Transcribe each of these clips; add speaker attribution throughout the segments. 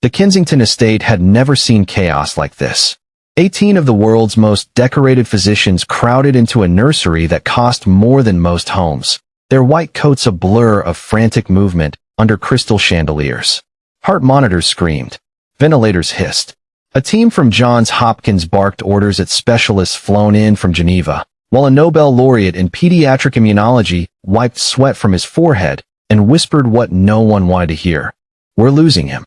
Speaker 1: The Kensington estate had never seen chaos like this. 18 of the world's most decorated physicians crowded into a nursery that cost more than most homes, their white coats a blur of frantic movement under crystal chandeliers. Heart monitors screamed. Ventilators hissed. A team from Johns Hopkins barked orders at specialists flown in from Geneva, while a Nobel laureate in pediatric immunology wiped sweat from his forehead and whispered what no one wanted to hear. We're losing him.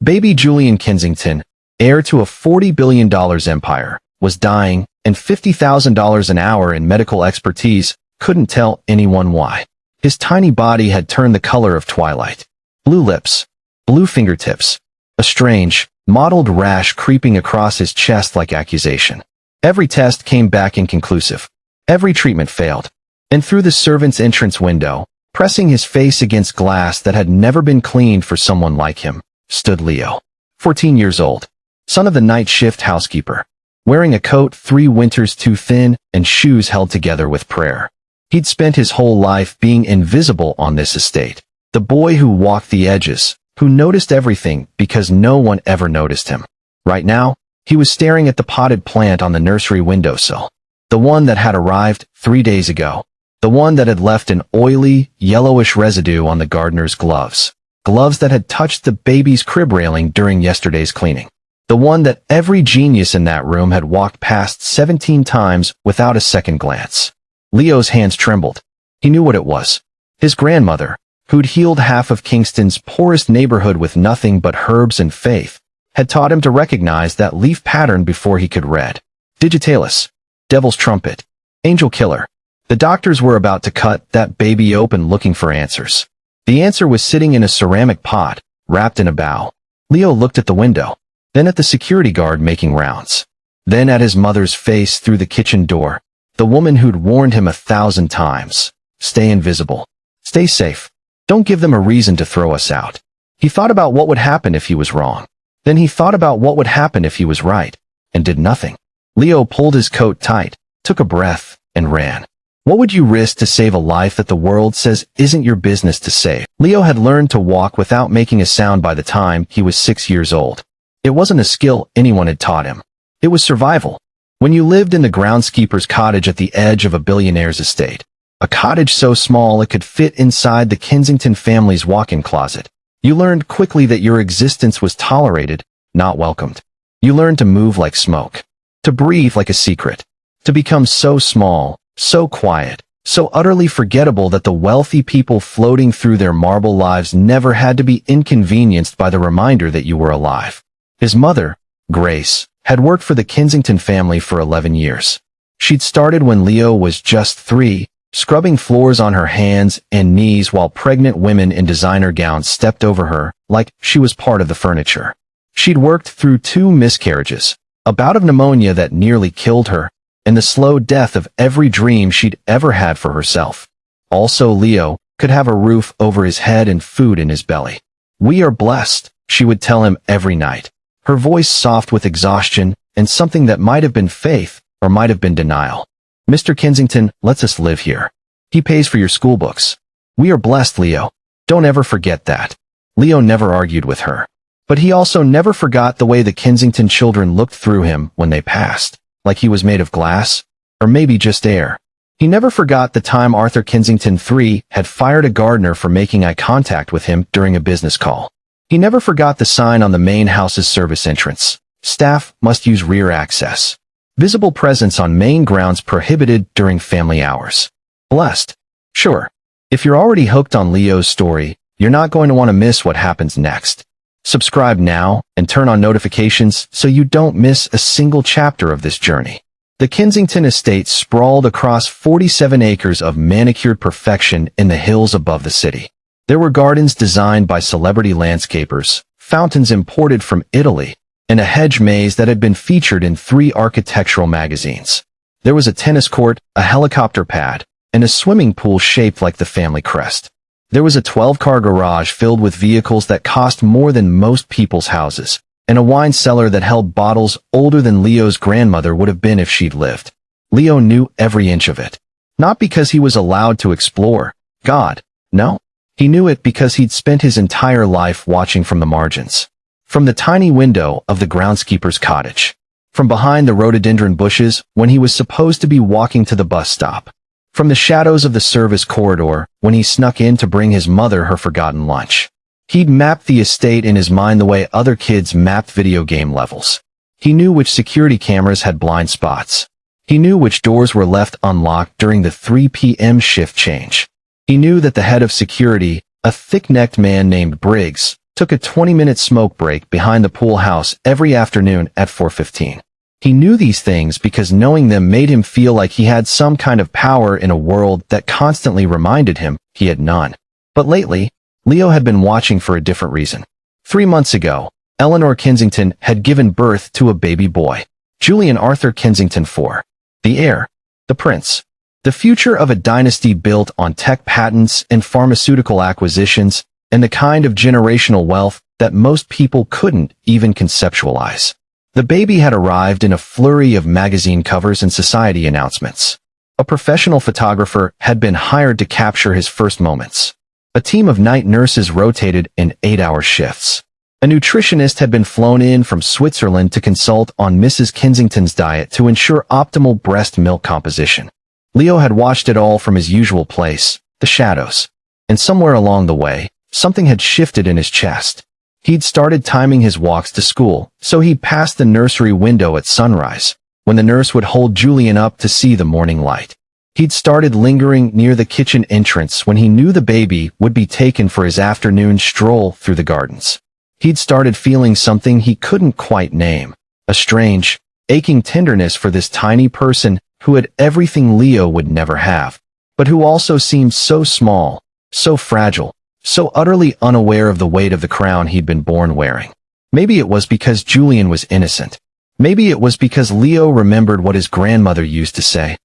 Speaker 1: Baby Julian Kensington, heir to a $40 billion empire, was dying, and $50,000 an hour in medical expertise couldn't tell anyone why. His tiny body had turned the color of twilight. Blue lips, blue fingertips, a strange, mottled rash creeping across his chest like accusation. Every test came back inconclusive. Every treatment failed. And through the servant's entrance window, pressing his face against glass that had never been cleaned for someone like him, stood Leo, 14 years old, son of the night shift housekeeper, wearing a coat 3 winters too thin and shoes held together with prayer. He'd spent his whole life being invisible on this estate, the boy who walked the edges, who noticed everything because no one ever noticed him. Right now, he was staring at the potted plant on the nursery windowsill, the one that had arrived 3 days ago, the one that had left an oily, yellowish residue on the gardener's gloves that had touched the baby's crib railing during yesterday's cleaning, the one that every genius in that room had walked past 17 times without a second glance. Leo's hands trembled. He knew what it was. His grandmother, who'd healed half of Kingston's poorest neighborhood with nothing but herbs and faith, had taught him to recognize that leaf pattern before he could read. Digitalis, devil's trumpet, angel killer. The doctors were about to cut that baby open looking for answers. The answer was sitting in a ceramic pot, wrapped in a bough. Leo looked at the window, then at the security guard making rounds, then at his mother's face through the kitchen door, the woman who'd warned him 1,000 times. Stay invisible. Stay safe. Don't give them a reason to throw us out. He thought about what would happen if he was wrong. Then he thought about what would happen if he was right, and did nothing. Leo pulled his coat tight, took a breath, and ran. What would you risk to save a life that the world says isn't your business to save? Leo had learned to walk without making a sound by the time he was 6 years old. It wasn't a skill anyone had taught him. It was survival. When you lived in the groundskeeper's cottage at the edge of a billionaire's estate, a cottage so small it could fit inside the Kensington family's walk-in closet, you learned quickly that your existence was tolerated, not welcomed. You learned to move like smoke, to breathe like a secret, to become so small, so quiet, so utterly forgettable that the wealthy people floating through their marble lives never had to be inconvenienced by the reminder that you were alive. His mother, Grace, had worked for the Kensington family for 11 years. She'd started when Leo was just 3, scrubbing floors on her hands and knees while pregnant women in designer gowns stepped over her like she was part of the furniture. She'd worked through 2 miscarriages, a bout of pneumonia that nearly killed her, and the slow death of every dream she'd ever had for herself. Also, Leo could have a roof over his head and food in his belly. We are blessed, she would tell him every night, her voice soft with exhaustion and something that might have been faith or might have been denial. Mr. Kensington lets us live here. He pays for your school books. We are blessed, Leo. Don't ever forget that. Leo never argued with her. But he also never forgot the way the Kensington children looked through him when they passed, like he was made of glass, or maybe just air. He never forgot the time Arthur Kensington III had fired a gardener for making eye contact with him during a business call. He never forgot the sign on the main house's service entrance. Staff must use rear access. Visible presence on main grounds prohibited during family hours. Blessed. Sure. If you're already hooked on Leo's story, you're not going to want to miss what happens next. Subscribe now and turn on notifications so you don't miss a single chapter of this journey. The Kensington estate sprawled across 47 acres of manicured perfection in the hills above the city. There were gardens designed by celebrity landscapers, fountains imported from Italy, and a hedge maze that had been featured in 3 architectural magazines. There was a tennis court, a helicopter pad, and a swimming pool shaped like the family crest. There was a 12-car garage filled with vehicles that cost more than most people's houses, and a wine cellar that held bottles older than Leo's grandmother would have been if she'd lived. Leo knew every inch of it. Not because he was allowed to explore. God, no. He knew it because he'd spent his entire life watching from the margins. From the tiny window of the groundskeeper's cottage. From behind the rhododendron bushes when he was supposed to be walking to the bus stop. From the shadows of the service corridor when he snuck in to bring his mother her forgotten lunch. He'd mapped the estate in his mind the way other kids mapped video game levels. He knew which security cameras had blind spots. He knew which doors were left unlocked during the 3 p.m. shift change. He knew that the head of security, a thick-necked man named Briggs, took a 20-minute smoke break behind the pool house every afternoon at 4:15. He knew these things because knowing them made him feel like he had some kind of power in a world that constantly reminded him he had none. But lately, Leo had been watching for a different reason. 3 months ago, Eleanor Kensington had given birth to a baby boy, Julian Arthur Kensington IV, the heir, the prince, the future of a dynasty built on tech patents and pharmaceutical acquisitions, and the kind of generational wealth that most people couldn't even conceptualize. The baby had arrived in a flurry of magazine covers and society announcements. A professional photographer had been hired to capture his first moments. A team of night nurses rotated in 8-hour shifts. A nutritionist had been flown in from Switzerland to consult on Mrs. Kensington's diet to ensure optimal breast milk composition. Leo had watched it all from his usual place, the shadows. And somewhere along the way, something had shifted in his chest. He'd started timing his walks to school, so he'd pass the nursery window at sunrise, when the nurse would hold Julian up to see the morning light. He'd started lingering near the kitchen entrance when he knew the baby would be taken for his afternoon stroll through the gardens. He'd started feeling something he couldn't quite name, a strange, aching tenderness for this tiny person who had everything Leo would never have, but who also seemed so small, so fragile, so utterly unaware of the weight of the crown he'd been born wearing. Maybe it was because Julian was innocent. Maybe it was because Leo remembered what his grandmother used to say.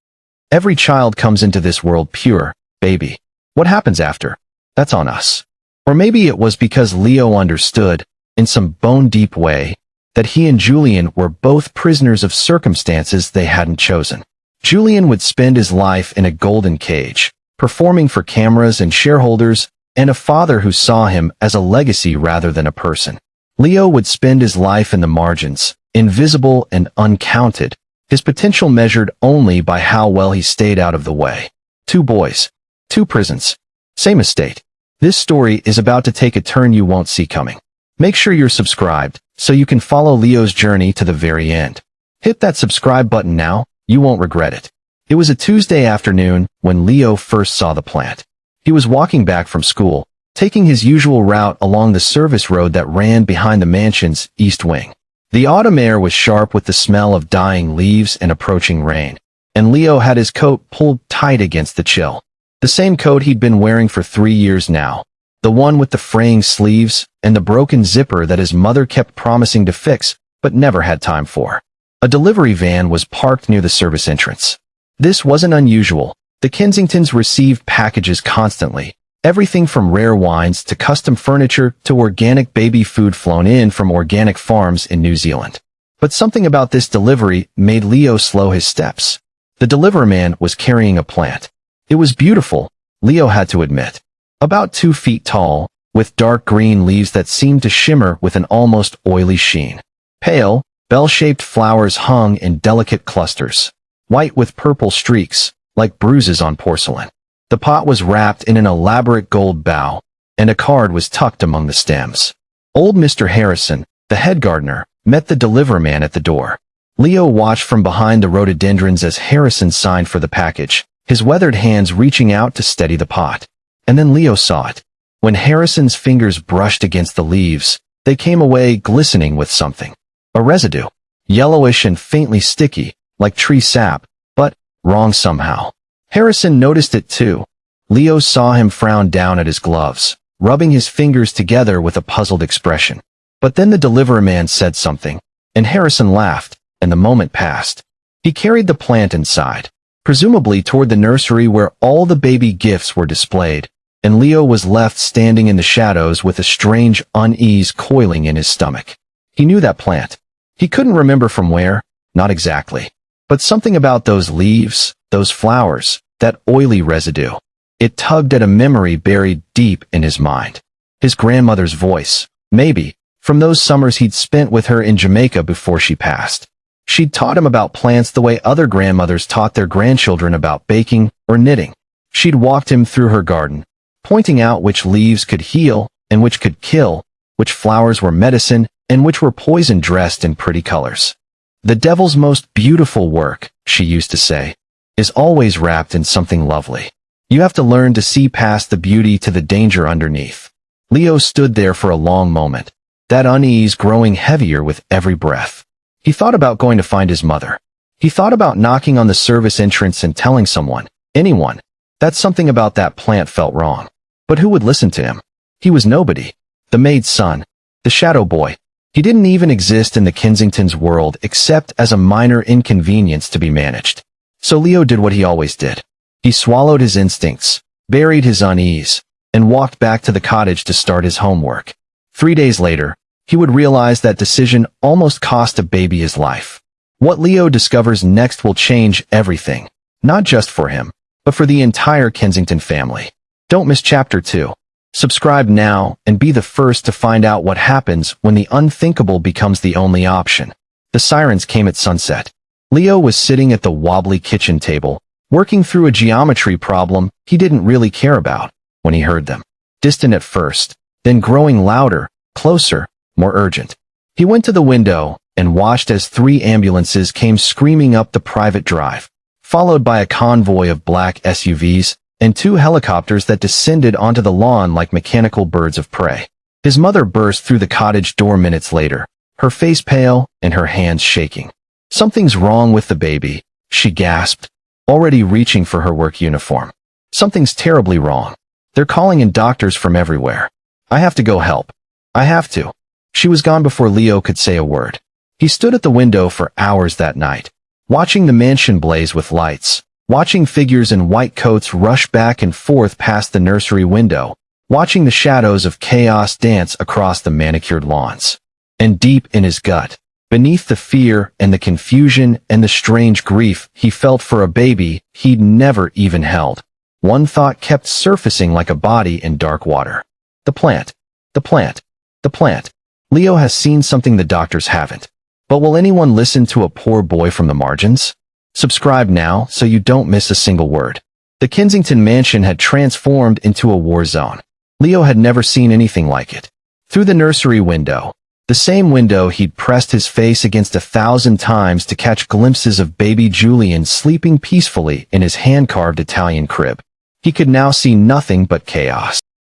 Speaker 1: Every child comes into this world pure, baby. What happens after? That's on us. Or maybe it was because Leo understood, in some bone-deep way, that he and Julian were both prisoners of circumstances they hadn't chosen. Julian would spend his life in a golden cage, performing for cameras and shareholders, and a father who saw him as a legacy rather than a person. Leo would spend his life in the margins, invisible and uncounted, his potential measured only by how well he stayed out of the way. 2 boys, 2 prisons, same estate. This story is about to take a turn you won't see coming. Make sure you're subscribed so you can follow Leo's journey to the very end. Hit that subscribe button now, you won't regret it. It was a Tuesday afternoon when Leo first saw the plant. He was walking back from school, taking his usual route along the service road that ran behind the mansion's east wing. The autumn air was sharp with the smell of dying leaves and approaching rain, and Leo had his coat pulled tight against the chill. The same coat he'd been wearing for 3 years now, the one with the fraying sleeves and the broken zipper that his mother kept promising to fix but never had time for. A delivery van was parked near the service entrance. This wasn't unusual. The Kensingtons received packages constantly, everything from rare wines to custom furniture to organic baby food flown in from organic farms in New Zealand. But something about this delivery made Leo slow his steps. The deliverman was carrying a plant. It was beautiful, Leo had to admit. About 2 feet tall, with dark green leaves that seemed to shimmer with an almost oily sheen. Pale, bell-shaped flowers hung in delicate clusters, white with purple streaks, like bruises on porcelain. The pot was wrapped in an elaborate gold bough, and a card was tucked among the stems. Old Mr. Harrison, the head gardener, met the deliverman at the door. Leo watched from behind the rhododendrons as Harrison signed for the package, his weathered hands reaching out to steady the pot. And then Leo saw it. When Harrison's fingers brushed against the leaves, they came away glistening with something. A residue. Yellowish and faintly sticky, like tree sap, but wrong somehow. Harrison noticed it too. Leo saw him frown down at his gloves, rubbing his fingers together with a puzzled expression. But then the deliveryman said something, and Harrison laughed, and the moment passed. He carried the plant inside, presumably toward the nursery where all the baby gifts were displayed, and Leo was left standing in the shadows with a strange unease coiling in his stomach. He knew that plant. He couldn't remember from where, not exactly. But something about those leaves, those flowers, that oily residue. It tugged at a memory buried deep in his mind. His grandmother's voice, maybe, from those summers he'd spent with her in Jamaica before she passed. She'd taught him about plants the way other grandmothers taught their grandchildren about baking or knitting. She'd walked him through her garden, pointing out which leaves could heal and which could kill, which flowers were medicine and which were poison dressed in pretty colors. The devil's most beautiful work, she used to say, is always wrapped in something lovely. You have to learn to see past the beauty to the danger underneath. Leo stood there for a long moment, that unease growing heavier with every breath. He thought about going to find his mother. He thought about knocking on the service entrance and telling someone, anyone, that something about that plant felt wrong. But who would listen to him? He was nobody. The maid's son. The shadow boy. He didn't even exist in the Kensington's world except as a minor inconvenience to be managed. So Leo did what he always did. He swallowed his instincts, buried his unease, and walked back to the cottage to start his homework. 3 days later, he would realize that decision almost cost a baby his life. What Leo discovers next will change everything, not just for him, but for the entire Kensington family. Don't miss Chapter 2. Subscribe now and be the first to find out what happens when the unthinkable becomes the only option. The sirens came at sunset. Leo was sitting at the wobbly kitchen table, working through a geometry problem he didn't really care about, when he heard them. Distant at first, then growing louder, closer, more urgent. He went to the window and watched as 3 ambulances came screaming up the private drive, followed by a convoy of black SUVs and 2 helicopters that descended onto the lawn like mechanical birds of prey. His mother burst through the cottage door minutes later, her face pale and her hands shaking. "Something's wrong with the baby," she gasped, already reaching for her work uniform. "Something's terribly wrong. They're calling in doctors from everywhere. I have to go help. I have to." She was gone before Leo could say a word. He stood at the window for hours that night, watching the mansion blaze with lights, watching figures in white coats rush back and forth past the nursery window, watching the shadows of chaos dance across the manicured lawns. And deep in his gut, beneath the fear and the confusion and the strange grief he felt for a baby he'd never even held, one thought kept surfacing like a body in dark water. The plant. The plant. The plant. Leo has seen something the doctors haven't. But will anyone listen to a poor boy from the margins? Subscribe now so you don't miss a single word. The Kensington mansion had transformed into a war zone. Leo had never seen anything like it. Through the nursery window, the same window he'd pressed his face against 1,000 times to catch glimpses of baby Julian sleeping peacefully in his hand-carved Italian crib, he could now see nothing but chaos.